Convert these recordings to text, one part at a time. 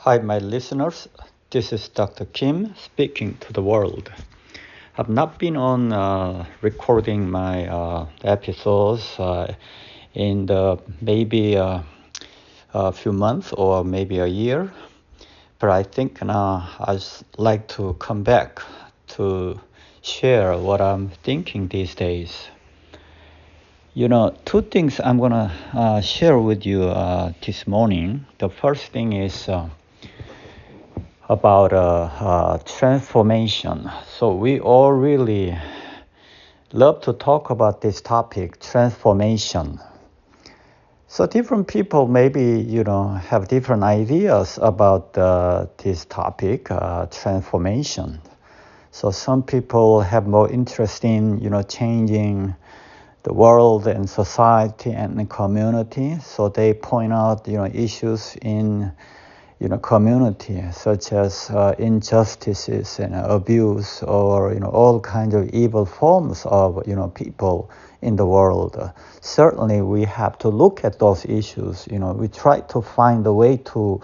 Hi, my listeners. This is Dr. Kim speaking to the world. I've not been on recording my episodes in the maybe a few months or maybe a year, but I think now I'd like to come back to share what I'm thinking these days. Two things I'm gonna share with you this morning. The first thing is about transformation. So we all really love to talk about this topic, transformation. So different people maybe, have different ideas about this topic, transformation. So some people have more interest in, changing the world and society and the community. So they point out, issues in community, such as injustices and abuse, or all kinds of evil forms of people in the world. Certainly, we have to look at those issues. We try to find a way to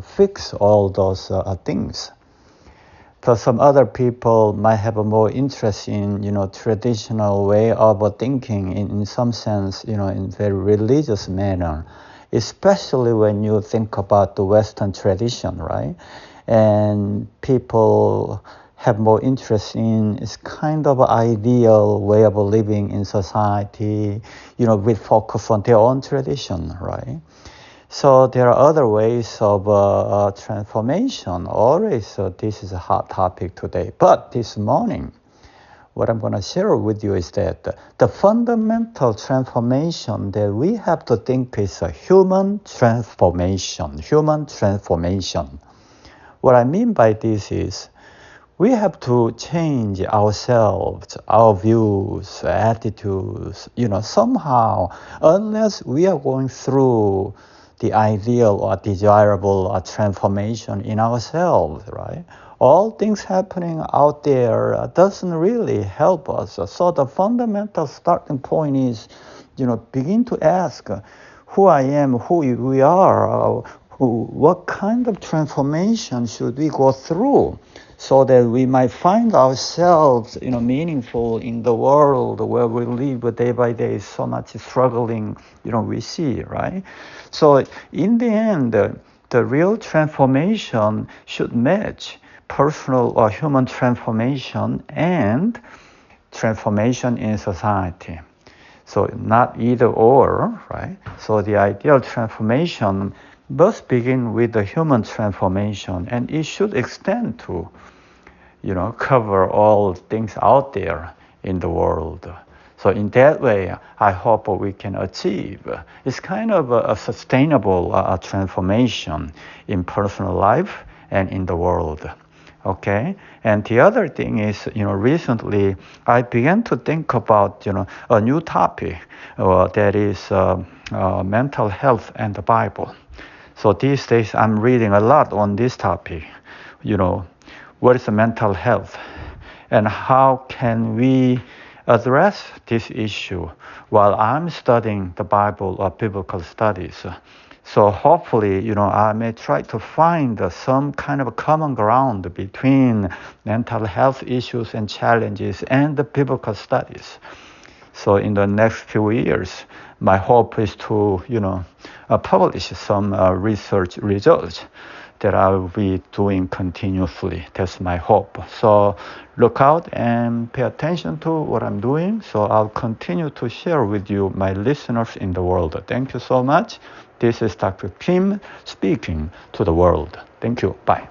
fix all those things. So some other people might have a more interest in traditional way of thinking in some sense, in very religious manner, especially when you think about the Western tradition, right? And people have more interest in this kind of ideal way of living in society, with focus on their own tradition, right? So there are other ways of transformation. Always, this is a hot topic today. But this morning, what I'm going to share with you is that the fundamental transformation that we have to think is a human transformation. Human transformation. What I mean by this is we have to change ourselves, our views, attitudes, somehow, unless we are going through the ideal or desirable transformation in ourselves, right? All things happening out there doesn't really help us. So the fundamental starting point is, begin to ask who I am, who we are, what kind of transformation should we go through so that we might find ourselves, meaningful in the world where we live day by day, so much struggling, we see, right? So in the end, the real transformation should match personal or human transformation and transformation in society. So not either or, right? So the ideal transformation must begin with the human transformation, and it should extend to, cover all things out there in the world. So in that way, I hope we can achieve. It's kind of a sustainable transformation in personal life and in the world. Okay, and the other thing is, recently I began to think about, a new topic that is mental health and the Bible. So these days I'm reading a lot on this topic. What is mental health, and how can we address this issue while I'm studying the Bible or biblical studies. So hopefully, I may try to find some kind of a common ground between mental health issues and challenges and the biblical studies. So in the next few years, my hope is to, publish some research results that I will be doing continuously. That's my hope. So look out and pay attention to what I'm doing. So I'll continue to share with you, my listeners in the world. Thank you so much. This is Dr. Kim speaking to the world. Thank you. Bye.